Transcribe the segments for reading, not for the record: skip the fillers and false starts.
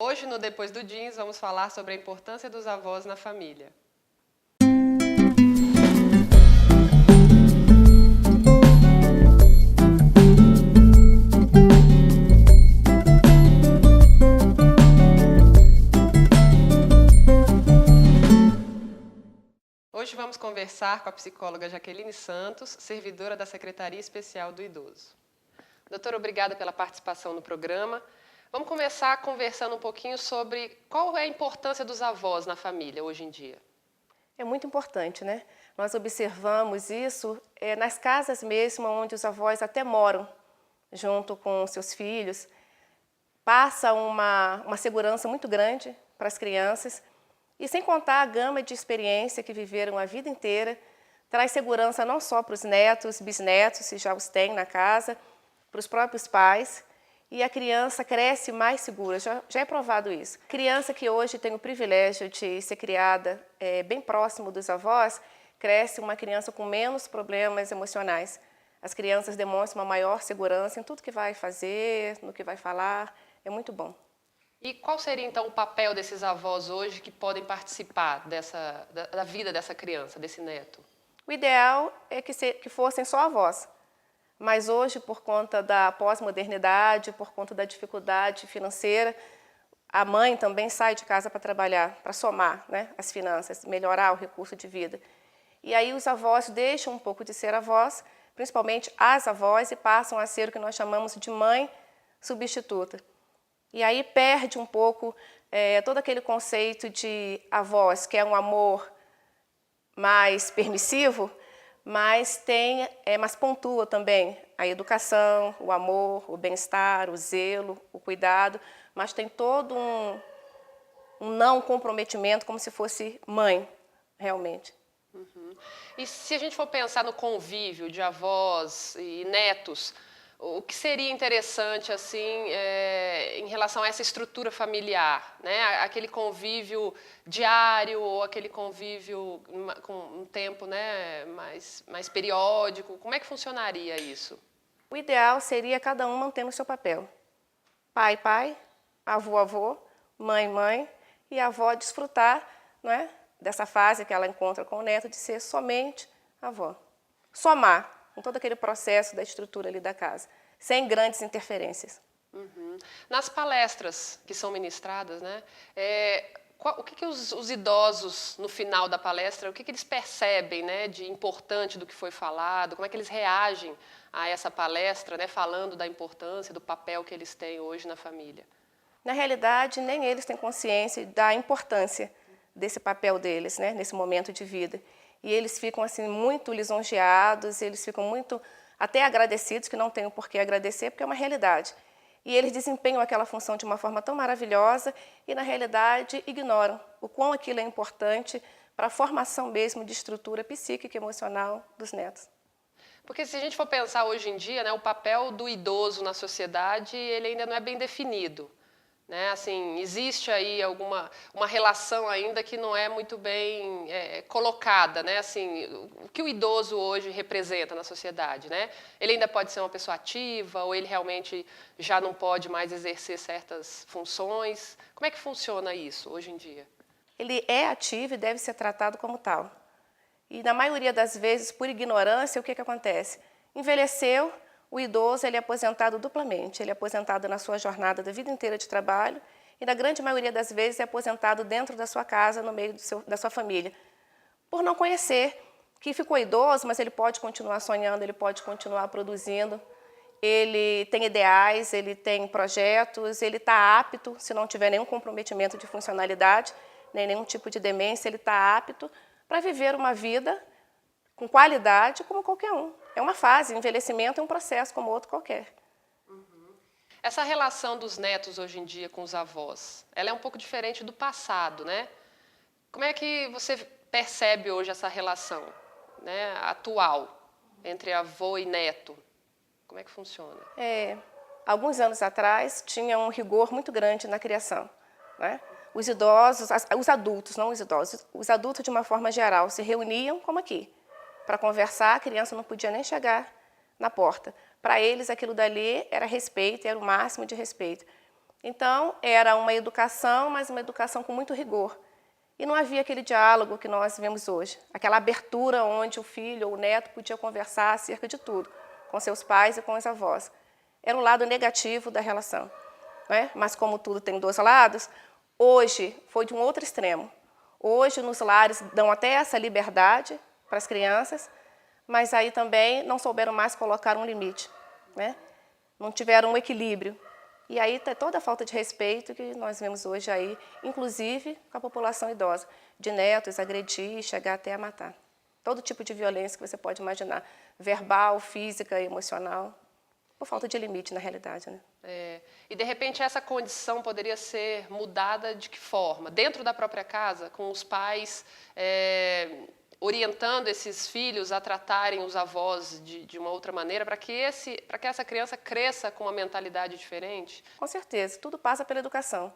Hoje, no Depois do Jeans, vamos falar sobre a importância dos avós na família. Hoje vamos conversar com a psicóloga Jaqueline Santos, servidora da Secretaria Especial do Idoso. Doutora, obrigada pela participação no programa. Vamos começar conversando um pouquinho sobre qual é a importância dos avós na família hoje em dia. É muito importante, né? Nós observamos isso nas casas mesmo, onde os avós até moram junto com seus filhos. Passa uma segurança muito grande para as crianças. E sem contar a gama de experiência que viveram a vida inteira, traz segurança não só para os netos, bisnetos, se já os tem na casa, para os próprios pais, e a criança cresce mais segura, já é provado isso. Criança que hoje tem o privilégio de ser criada bem próximo dos avós, cresce uma criança com menos problemas emocionais. As crianças demonstram uma maior segurança em tudo que vai fazer, no que vai falar, é muito bom. E qual seria, então, o papel desses avós hoje que podem participar da vida dessa criança, desse neto? O ideal é que fossem só avós. Mas hoje, por conta da pós-modernidade, por conta da dificuldade financeira, a mãe também sai de casa para trabalhar, para somar, né, as finanças, melhorar o recurso de vida. E aí os avós deixam um pouco de ser avós, principalmente as avós, e passam a ser o que nós chamamos de mãe substituta. E aí perde um pouco todo aquele conceito de avós, que é um amor mais permissivo, mas mas pontua também a educação, o amor, o bem-estar, o zelo, o cuidado, mas tem todo um não comprometimento, como se fosse mãe, realmente. Uhum. E se a gente for pensar no convívio de avós e netos, o que seria interessante assim em relação a essa estrutura familiar, né? Aquele convívio diário ou aquele convívio com um tempo, né, mais periódico? Como é que funcionaria isso? O ideal seria cada um mantendo o seu papel. Pai, pai, avô, avô, mãe, mãe, e a avó desfrutar, não é, dessa fase que ela encontra com o neto de ser somente avó. Somar com todo aquele processo da estrutura ali da casa, sem grandes interferências. Uhum. Nas palestras que são ministradas, né, o que os idosos, no final da palestra, o que eles percebem, né, de importante do que foi falado, como é que eles reagem a essa palestra, né, falando da importância, do papel que eles têm hoje na família? Na realidade, nem eles têm consciência da importância desse papel deles, né, nesse momento de vida. E eles ficam assim muito lisonjeados, eles ficam muito até agradecidos, que não têm o porquê agradecer, porque é uma realidade. E eles desempenham aquela função de uma forma tão maravilhosa e, na realidade, ignoram o quão aquilo é importante para a formação mesmo de estrutura psíquica e emocional dos netos. Porque se a gente for pensar hoje em dia, né, o papel do idoso na sociedade, ele ainda não é bem definido. Né? Assim, existe aí uma relação ainda que não é muito bem colocada, né? Assim, o que o idoso hoje representa na sociedade, né? Ele ainda pode ser uma pessoa ativa ou ele realmente já não pode mais exercer certas funções? Como é que funciona isso hoje em dia? Ele é ativo e deve ser tratado como tal. E na maioria das vezes, por ignorância, o que acontece? Envelheceu, o idoso ele é aposentado duplamente, ele é aposentado na sua jornada da vida inteira de trabalho e, na grande maioria das vezes, é aposentado dentro da sua casa, no meio da sua família, por não conhecer que ficou idoso, mas ele pode continuar sonhando, ele pode continuar produzindo, ele tem ideais, ele tem projetos, ele está apto, se não tiver nenhum comprometimento de funcionalidade, nem nenhum tipo de demência, ele está apto para viver uma vida com qualidade como qualquer um. É uma fase, envelhecimento é um processo como outro qualquer. Uhum. Essa relação dos netos hoje em dia com os avós, ela é um pouco diferente do passado, né? Como é que você percebe hoje essa relação, né, atual entre avô e neto? Como é que funciona? Alguns anos atrás tinha um rigor muito grande na criação, né? Os idosos, os adultos, não os idosos, os adultos de uma forma geral se reuniam como aqui, para conversar, a criança não podia nem chegar na porta. Para eles, aquilo dali era respeito, era o máximo de respeito. Então, era uma educação, mas uma educação com muito rigor. E não havia aquele diálogo que nós vemos hoje, aquela abertura onde o filho ou o neto podia conversar acerca de tudo, com seus pais e com os avós. Era um lado negativo da relação, não é? Mas como tudo tem dois lados, hoje foi de um outro extremo. Hoje, nos lares, dão até essa liberdade para as crianças, mas aí também não souberam mais colocar um limite, né? Não tiveram um equilíbrio. E aí tem toda a falta de respeito que nós vemos hoje aí, inclusive com a população idosa, de netos agredir, chegar até a matar. Todo tipo de violência que você pode imaginar, verbal, física, emocional, por falta de limite na realidade, né? E de repente essa condição poderia ser mudada de que forma? Dentro da própria casa, com os pais orientando esses filhos a tratarem os avós de uma outra maneira, para que essa criança cresça com uma mentalidade diferente? Com certeza, tudo passa pela educação.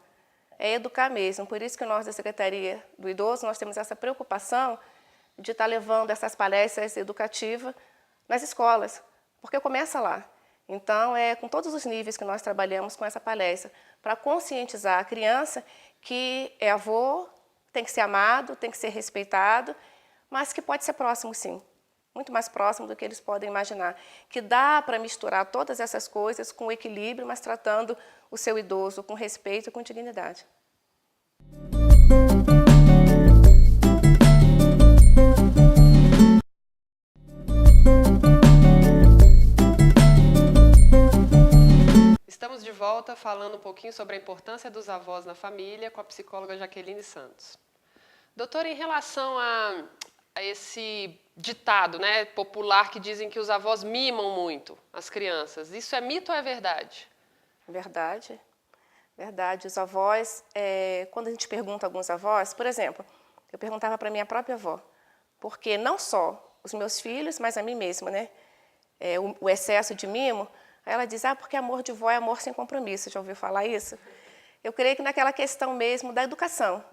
É educar mesmo, por isso que nós da Secretaria do Idoso, nós temos essa preocupação de estar levando essas palestras educativas nas escolas, porque começa lá. Então, é com todos os níveis que nós trabalhamos com essa palestra, para conscientizar a criança que é avô, tem que ser amado, tem que ser respeitado, mas que pode ser próximo, sim. Muito mais próximo do que eles podem imaginar. Que dá para misturar todas essas coisas com equilíbrio, mas tratando o seu idoso com respeito e com dignidade. Estamos de volta falando um pouquinho sobre a importância dos avós na família com a psicóloga Jaqueline Santos. Doutora, em relação a esse ditado, né, popular que dizem que os avós mimam muito as crianças, isso é mito ou é verdade? Verdade, verdade. Os avós, quando a gente pergunta a alguns avós, por exemplo, eu perguntava para minha própria avó, porque não só os meus filhos, mas a mim mesma, né, o excesso de mimo, aí ela diz, porque amor de vó é amor sem compromisso, já ouviu falar isso? Eu creio que naquela questão mesmo da educação,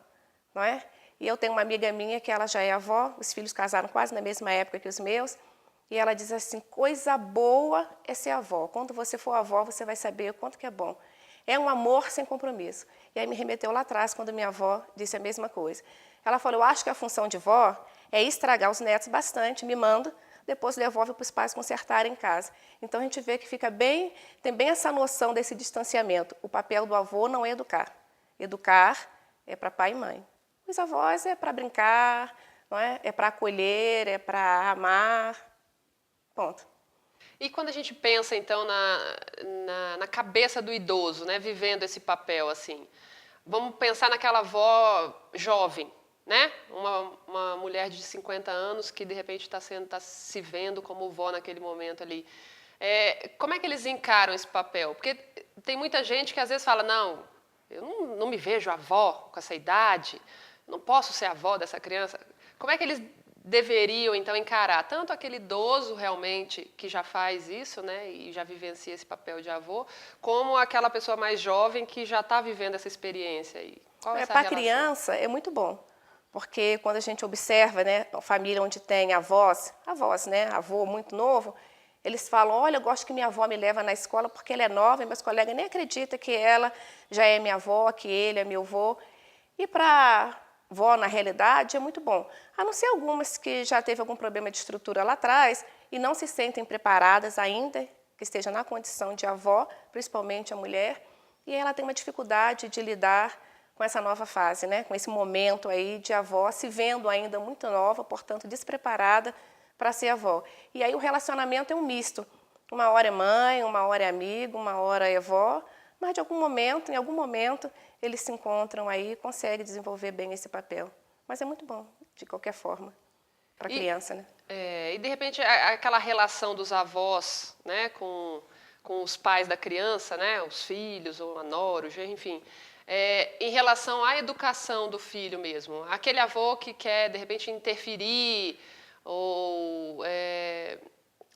não é? E eu tenho uma amiga minha que ela já é avó, os filhos casaram quase na mesma época que os meus, e ela diz assim, coisa boa é ser avó. Quando você for avó, você vai saber o quanto que é bom. É um amor sem compromisso. E aí me remeteu lá atrás, quando minha avó disse a mesma coisa. Ela falou, eu acho que a função de vó é estragar os netos bastante, mimando, depois devolve para os pais consertarem em casa. Então a gente vê que tem bem essa noção desse distanciamento. O papel do avô não é educar. Educar é para pai e mãe. Os avós é para brincar, não é? É para acolher, é para amar, ponto. E quando a gente pensa, então, na cabeça do idoso, né, vivendo esse papel, assim, vamos pensar naquela avó jovem, né? Uma mulher de 50 anos que, de repente, está se vendo como vó naquele momento ali. Como é que eles encaram esse papel? Porque tem muita gente que, às vezes, fala, não, eu não me vejo avó com essa idade, não posso ser avó dessa criança. Como é que eles deveriam, então, encarar tanto aquele idoso realmente que já faz isso, né, e já vivencia esse papel de avô, como aquela pessoa mais jovem que já está vivendo essa experiência aí? Qual é essa Para a relação? criança é muito bom, porque quando a gente observa, né, a família onde tem avós, né, avô muito novo, eles falam, olha, eu gosto que minha avó me leva na escola porque ela é nova e meus colegas nem acreditam que ela já é minha avó, que ele é meu avô. E para vó, na realidade, é muito bom. A não ser algumas que já teve algum problema de estrutura lá atrás e não se sentem preparadas ainda, que esteja na condição de avó, principalmente a mulher, e ela tem uma dificuldade de lidar com essa nova fase, né? Com esse momento aí de avó, se vendo ainda muito nova, portanto, despreparada para ser avó. E aí o relacionamento é um misto. Uma hora é mãe, uma hora é amigo, uma hora é avó, mas em algum momento, eles se encontram aí e conseguem desenvolver bem esse papel. Mas é muito bom, de qualquer forma, para a criança, né? E, de repente, aquela relação dos avós, né, com os pais da criança, né, os filhos, ou a nora, o genro, enfim, em relação à educação do filho mesmo. Aquele avô que quer, de repente, interferir ou,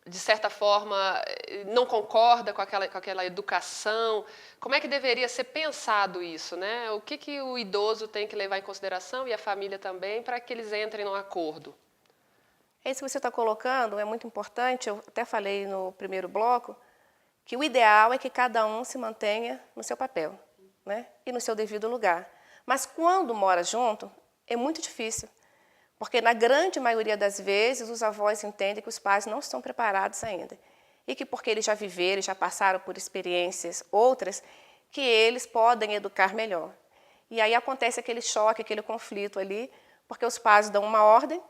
de certa forma, não concorda com aquela educação. Como é que deveria ser pensado isso, né? O que o idoso tem que levar em consideração e a família também para que eles entrem num acordo? Isso que você está colocando é muito importante, eu até falei no primeiro bloco, que o ideal é que cada um se mantenha no seu papel. né, e no seu devido lugar. Mas quando mora junto, é muito difícil, porque na grande maioria das vezes os avós entendem que os pais não estão preparados ainda e que porque eles já viveram, já passaram por experiências outras, que eles podem educar melhor. E aí acontece aquele choque, aquele conflito ali, porque os pais dão uma ordem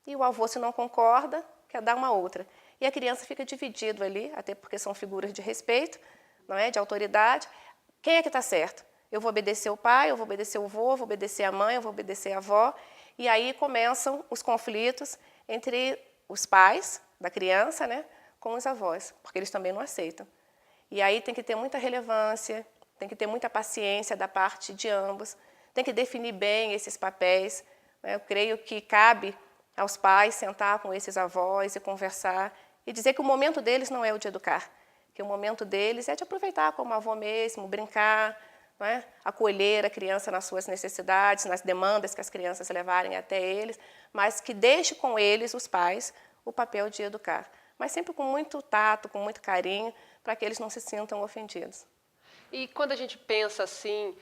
e o avô, se não concorda, quer dar uma outra. E a criança fica dividido ali, até porque são figuras de respeito, não é, de autoridade. Quem é que está certo? Eu vou obedecer o pai, eu vou obedecer o avô, eu vou obedecer a mãe, eu vou obedecer a avó. E aí começam os conflitos entre os pais da criança, né, com os avós, porque eles também não aceitam. E aí tem que ter muita relevância, tem que ter muita paciência da parte de ambos, tem que definir bem esses papéis, né? Eu creio que cabe aos pais sentar com esses avós e conversar e dizer que o momento deles não é o de educar, que o momento deles é de aproveitar como avô mesmo, brincar, não é? Acolher a criança nas suas necessidades, nas demandas que as crianças levarem até eles, mas que deixe com eles, os pais, o papel de educar. Mas sempre com muito tato, com muito carinho, para que eles não se sintam ofendidos. E quando a gente pensa assim,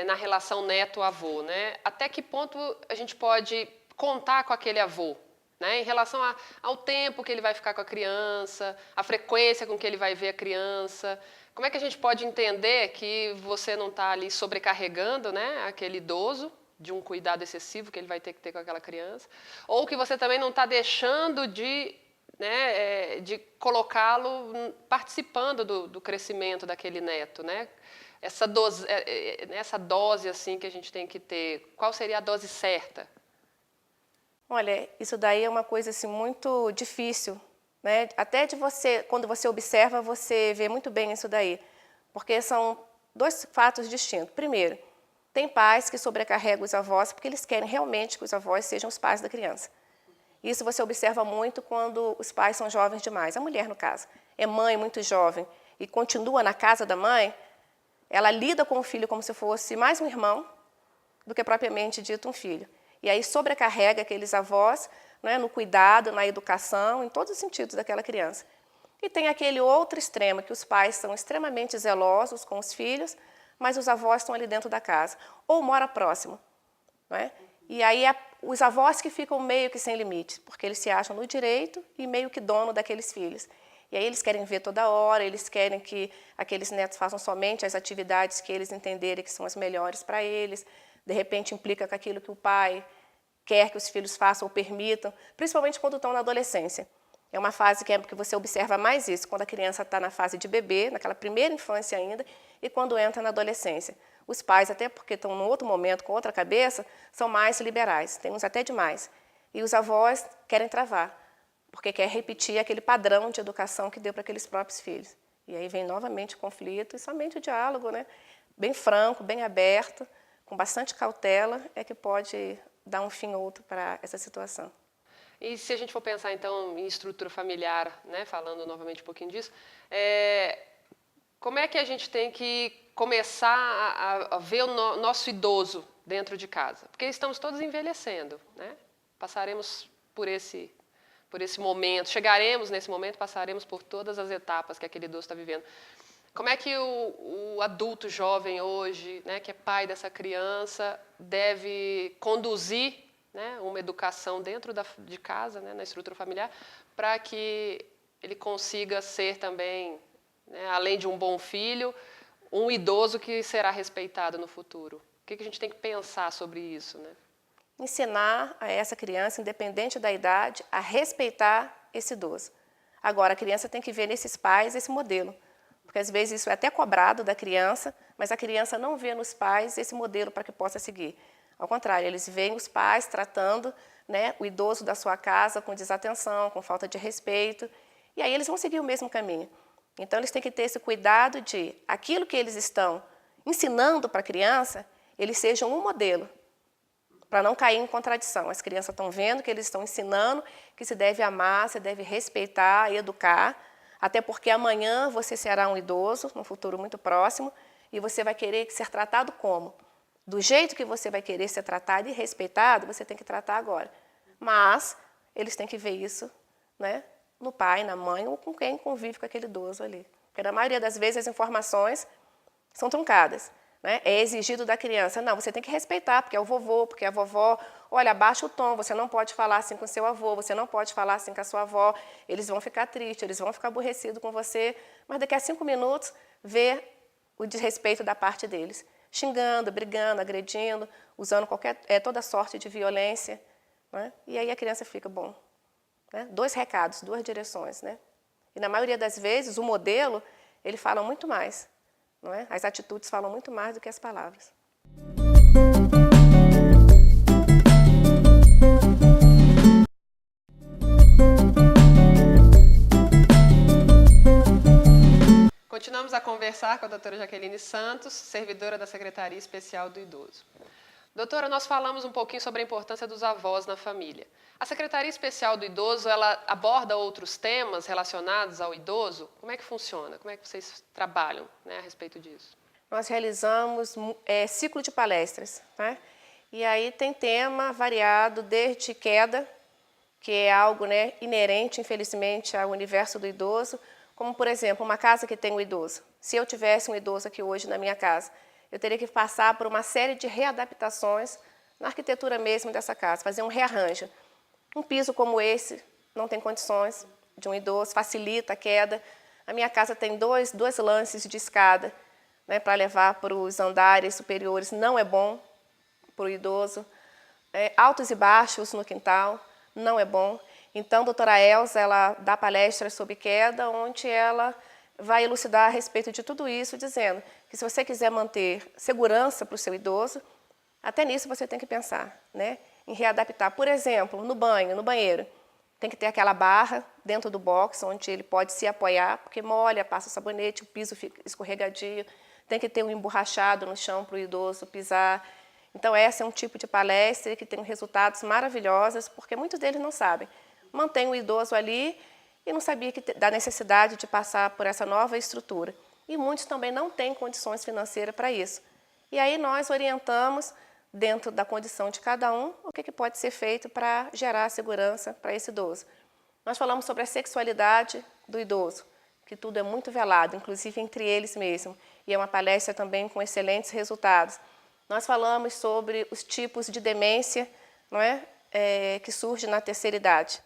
na relação neto-avô, né? Até que ponto a gente pode contar com aquele avô? Né, em relação ao tempo que ele vai ficar com a criança, a frequência com que ele vai ver a criança. Como é que a gente pode entender que você não está ali sobrecarregando, né, aquele idoso de um cuidado excessivo que ele vai ter que ter com aquela criança, ou que você também não está deixando de colocá-lo participando do crescimento daquele neto, né? Essa dose assim que a gente tem que ter, qual seria a dose certa? Olha, isso daí é uma coisa assim, muito difícil, né? Até de você, quando você observa, você vê muito bem isso daí, porque são dois fatos distintos. Primeiro, tem pais que sobrecarregam os avós porque eles querem realmente que os avós sejam os pais da criança. Isso você observa muito quando os pais são jovens demais. A mulher, no caso, é mãe muito jovem e continua na casa da mãe, ela lida com o filho como se fosse mais um irmão do que propriamente dito um filho. E aí sobrecarrega aqueles avós, né, no cuidado, na educação, em todos os sentidos daquela criança. E tem aquele outro extremo, que os pais são extremamente zelosos com os filhos, mas os avós estão ali dentro da casa, ou mora próximo. Né? E aí os avós que ficam meio que sem limite, porque eles se acham no direito e meio que dono daqueles filhos. E aí eles querem ver toda hora, eles querem que aqueles netos façam somente as atividades que eles entenderem que são as melhores para eles. De repente implica com aquilo que o pai quer que os filhos façam ou permitam, principalmente quando estão na adolescência. É uma fase que você observa mais isso, quando a criança está na fase de bebê, naquela primeira infância ainda, e quando entra na adolescência. Os pais, até porque estão num outro momento, com outra cabeça, são mais liberais, tem uns até demais. E os avós querem travar, porque quer repetir aquele padrão de educação que deu para aqueles próprios filhos. E aí vem novamente o conflito e somente o diálogo, né? Bem franco, bem aberto, com bastante cautela, é que pode dar um fim ou outro para essa situação. E se a gente for pensar, então, em estrutura familiar, né, falando novamente um pouquinho disso, como é que a gente tem que começar a ver o nosso idoso dentro de casa? Porque estamos todos envelhecendo, né? Passaremos por esse momento, chegaremos nesse momento, passaremos por todas as etapas que aquele idoso está vivendo. Como é que o adulto jovem hoje, né, que é pai dessa criança, deve conduzir, né, uma educação dentro de casa, né, na estrutura familiar, para que ele consiga ser também, né, além de um bom filho, um idoso que será respeitado no futuro? O que a gente tem que pensar sobre isso, né? Ensinar a essa criança, independente da idade, a respeitar esse idoso. Agora, a criança tem que ver nesses pais esse modelo. Porque às vezes isso é até cobrado da criança, mas a criança não vê nos pais esse modelo para que possa seguir. Ao contrário, eles veem os pais tratando, né, o idoso da sua casa com desatenção, com falta de respeito, e aí eles vão seguir o mesmo caminho. Então, eles têm que ter esse cuidado de aquilo que eles estão ensinando para a criança, eles sejam um modelo, para não cair em contradição. As crianças estão vendo que eles estão ensinando que se deve amar, se deve respeitar, educar, até porque amanhã você será um idoso, num futuro muito próximo, e você vai querer ser tratado como? Do jeito que você vai querer ser tratado e respeitado, você tem que tratar agora. Mas eles têm que ver isso, né, no pai, na mãe ou com quem convive com aquele idoso ali. Porque na maioria das vezes as informações são truncadas. Né? É exigido da criança, não, você tem que respeitar, porque é o vovô, porque é a vovó. Olha, abaixa o tom, você não pode falar assim com seu avô, você não pode falar assim com a sua avó. Eles vão ficar tristes, eles vão ficar aborrecidos com você, mas daqui a 5 minutos, vê o desrespeito da parte deles. Xingando, brigando, agredindo, usando toda sorte de violência. Né? E aí a criança fica, bom, né? 2 recados, 2 direções. Né? E na maioria das vezes, o modelo, ele fala muito mais. Não é? As atitudes falam muito mais do que as palavras. Continuamos a conversar com a doutora Jaqueline Santos, servidora da Secretaria Especial do Idoso. Doutora, nós falamos um pouquinho sobre a importância dos avós na família. A Secretaria Especial do Idoso, ela aborda outros temas relacionados ao idoso? Como é que funciona? Como é que vocês trabalham, né, a respeito disso? Nós realizamos ciclo de palestras. Né? E aí tem tema variado desde queda, que é algo, né, inerente, infelizmente, ao universo do idoso, como, por exemplo, uma casa que tem um idoso. Se eu tivesse um idoso aqui hoje na minha casa, eu teria que passar por uma série de readaptações na arquitetura mesmo dessa casa, fazer um rearranjo. Um piso como esse não tem condições de um idoso, facilita a queda. A minha casa tem dois lances de escada, né, para levar para os andares superiores, não é bom para o idoso. Altos e baixos no quintal, não é bom. Então, a doutora Elza, ela dá palestras sobre queda, onde ela vai elucidar a respeito de tudo isso, dizendo que se você quiser manter segurança para o seu idoso, até nisso você tem que pensar, né, em readaptar. Por exemplo, no banheiro, tem que ter aquela barra dentro do box, onde ele pode se apoiar, porque molha, passa o sabonete, o piso fica escorregadio, tem que ter um emborrachado no chão para o idoso pisar. Então, esse é um tipo de palestra que tem resultados maravilhosos, porque muitos deles não sabem. Mantém o idoso ali e não sabia da necessidade de passar por essa nova estrutura. E muitos também não têm condições financeiras para isso. E aí nós orientamos, dentro da condição de cada um, o que pode ser feito para gerar segurança para esse idoso. Nós falamos sobre a sexualidade do idoso, que tudo é muito velado, inclusive entre eles mesmos. E é uma palestra também com excelentes resultados. Nós falamos sobre os tipos de demência, não é? Que surge na terceira idade.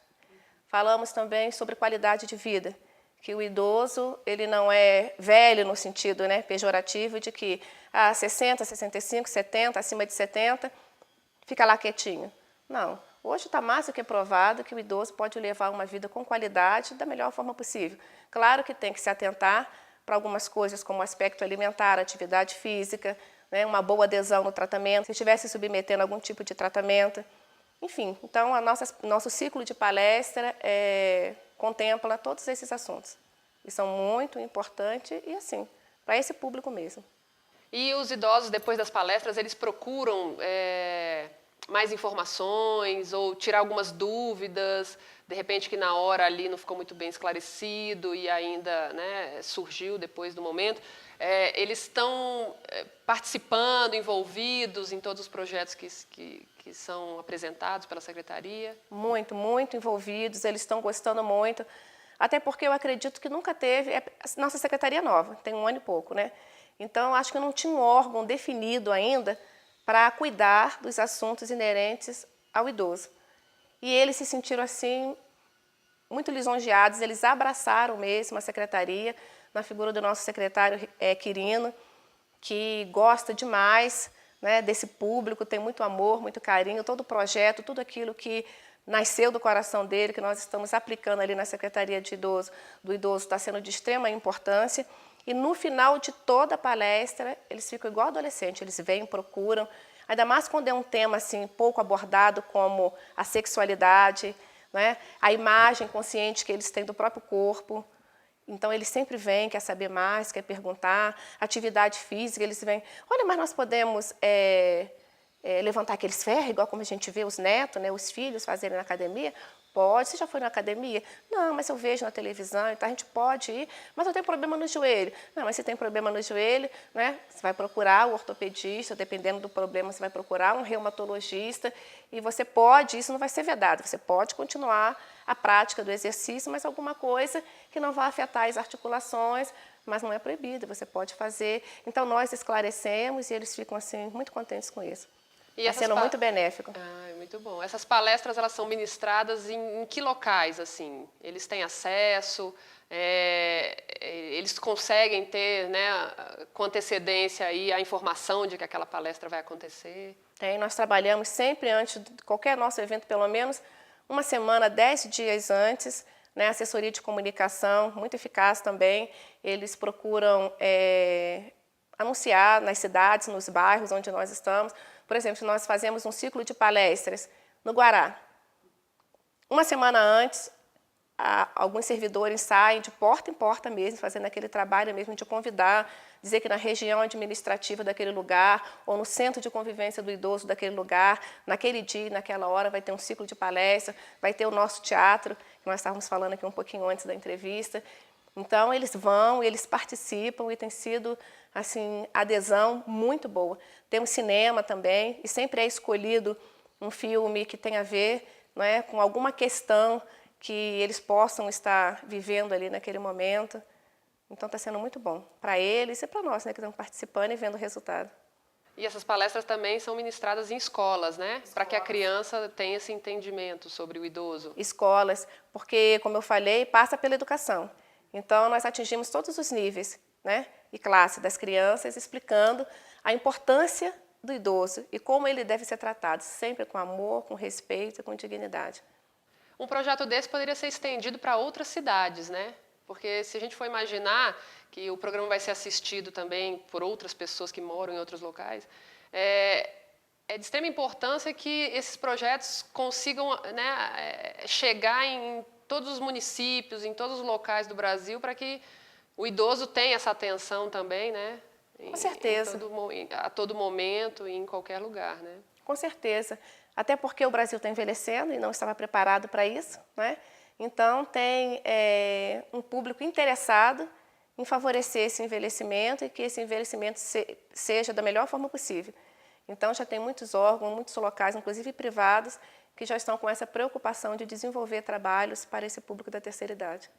Falamos também sobre qualidade de vida, que o idoso ele não é velho no sentido, né, pejorativo de que 60, 65, 70, acima de 70, fica lá quietinho. Não, hoje está mais do que provado que o idoso pode levar uma vida com qualidade da melhor forma possível. Claro que tem que se atentar para algumas coisas como o aspecto alimentar, atividade física, né, uma boa adesão no tratamento, se estiver se submetendo a algum tipo de tratamento. Enfim, então, nosso ciclo de palestra contempla todos esses assuntos. E são muito importantes e, assim, para esse público mesmo. E os idosos, depois das palestras, eles procuram mais informações ou tirar algumas dúvidas, de repente que na hora ali não ficou muito bem esclarecido e ainda, né, surgiu depois do momento. Eles estão participando, envolvidos em todos os projetos que são apresentados pela Secretaria? Muito, muito envolvidos, eles estão gostando muito, até porque eu acredito que nunca teve, nossa Secretaria é nova, tem 1 ano e pouco, né? Então, acho que não tinha um órgão definido ainda para cuidar dos assuntos inerentes ao idoso. E eles se sentiram, assim, muito lisonjeados, eles abraçaram mesmo a Secretaria, na figura do nosso secretário Quirino, que gosta demais, né, desse público, tem muito amor, muito carinho, todo o projeto, tudo aquilo que nasceu do coração dele, que nós estamos aplicando ali na Secretaria do Idoso, está sendo de extrema importância. E no final de toda a palestra, eles ficam igual adolescente, eles vêm, procuram, ainda mais quando é um tema assim, pouco abordado, como a sexualidade, né, a imagem consciente que eles têm do próprio corpo. Então, eles sempre vêm, quer saber mais, quer perguntar. Atividade física, eles vêm, olha, mas nós podemos levantar aqueles ferros, igual como a gente vê os netos, né, os filhos fazerem na academia? Pode, você já foi na academia? Não, mas eu vejo na televisão, então a gente pode ir, mas eu tenho problema no joelho. Não, mas se tem problema no joelho, né, você vai procurar o ortopedista, dependendo do problema, você vai procurar um reumatologista, e você pode, isso não vai ser vedado, você pode continuar a prática do exercício, mas alguma coisa que não vá afetar as articulações, mas não é proibido, você pode fazer. Então, nós esclarecemos e eles ficam assim muito contentes com isso. Está sendo muito benéfico. Ah, muito bom. Essas palestras, elas são ministradas em que locais, assim? Eles têm acesso? Eles conseguem ter, né, com antecedência aí, a informação de que aquela palestra vai acontecer? Nós trabalhamos sempre antes de qualquer nosso evento, pelo menos uma semana, 10 dias antes, né, assessoria de comunicação, muito eficaz também. Eles procuram anunciar nas cidades, nos bairros onde nós estamos. Por exemplo, nós fazemos um ciclo de palestras no Guará. Uma semana antes, alguns servidores saem de porta em porta mesmo, fazendo aquele trabalho mesmo de convidar, dizer que na região administrativa daquele lugar, ou no centro de convivência do idoso daquele lugar, naquele dia, naquela hora, vai ter um ciclo de palestra, vai ter o nosso teatro, que nós estávamos falando aqui um pouquinho antes da entrevista. Então, eles vão, eles participam e tem sido, assim, adesão muito boa. Temos cinema também, e sempre é escolhido um filme que tem a ver, não é, com alguma questão que eles possam estar vivendo ali naquele momento. Então, está sendo muito bom para eles e para nós, né, que estamos participando e vendo o resultado. E essas palestras também são ministradas em escolas, né? Para que a criança tenha esse entendimento sobre o idoso. Escolas, porque, como eu falei, passa pela educação. Então, nós atingimos todos os níveis, né, e classe das crianças, explicando a importância do idoso e como ele deve ser tratado, sempre com amor, com respeito e com dignidade. Um projeto desse poderia ser estendido para outras cidades, né? Porque se a gente for imaginar que o programa vai ser assistido também por outras pessoas que moram em outros locais, é de extrema importância que esses projetos consigam, né, chegar em todos os municípios, em todos os locais do Brasil, para que o idoso tenha essa atenção também, né? Com certeza. A todo momento e em qualquer lugar, né? Com certeza. Até porque o Brasil está envelhecendo e não estava preparado para isso, né? Então, tem um público interessado em favorecer esse envelhecimento e que esse envelhecimento seja da melhor forma possível. Então, já tem muitos órgãos, muitos locais, inclusive privados, que já estão com essa preocupação de desenvolver trabalhos para esse público da terceira idade.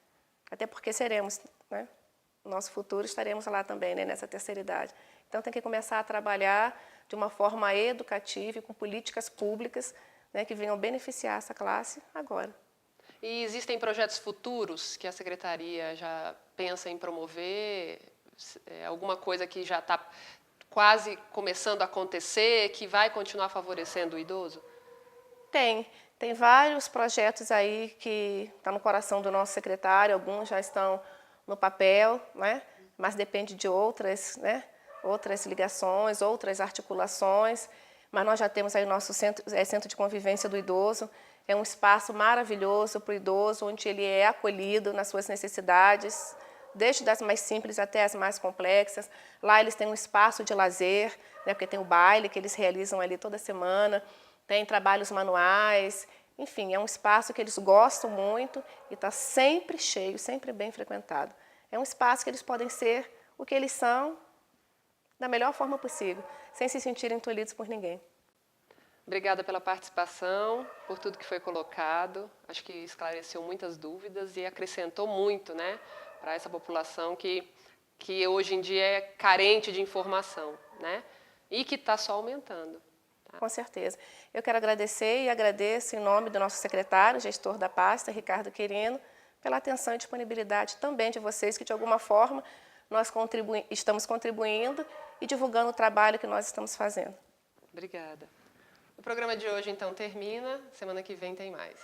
Até porque seremos, né? No nosso futuro estaremos lá também, né, nessa terceira idade. Então, tem que começar a trabalhar de uma forma educativa e com políticas públicas, né, que venham beneficiar essa classe agora. E existem projetos futuros que a Secretaria já pensa em promover? Alguma coisa que já está quase começando a acontecer, que vai continuar favorecendo o idoso? Tem vários projetos aí que estão no coração do nosso secretário, alguns já estão no papel, né? Mas depende de outras, né? Outras ligações, outras articulações, mas nós já temos aí o nosso centro de convivência do idoso. É um espaço maravilhoso para o idoso, onde ele é acolhido nas suas necessidades, desde das mais simples até as mais complexas. Lá eles têm um espaço de lazer, né, porque tem o baile que eles realizam ali toda semana, tem trabalhos manuais, enfim, é um espaço que eles gostam muito e está sempre cheio, sempre bem frequentado. É um espaço que eles podem ser o que eles são da melhor forma possível, sem se sentirem tolhidos por ninguém. Obrigada pela participação, por tudo que foi colocado. Acho que esclareceu muitas dúvidas e acrescentou muito, né, para essa população que hoje em dia é carente de informação, né, e que está só aumentando. Tá? Com certeza. Eu quero agradecer e agradeço em nome do nosso secretário, gestor da pasta, Ricardo Querino, pela atenção e disponibilidade também de vocês, que de alguma forma nós estamos contribuindo e divulgando o trabalho que nós estamos fazendo. Obrigada. O programa de hoje, então, termina. Semana que vem tem mais.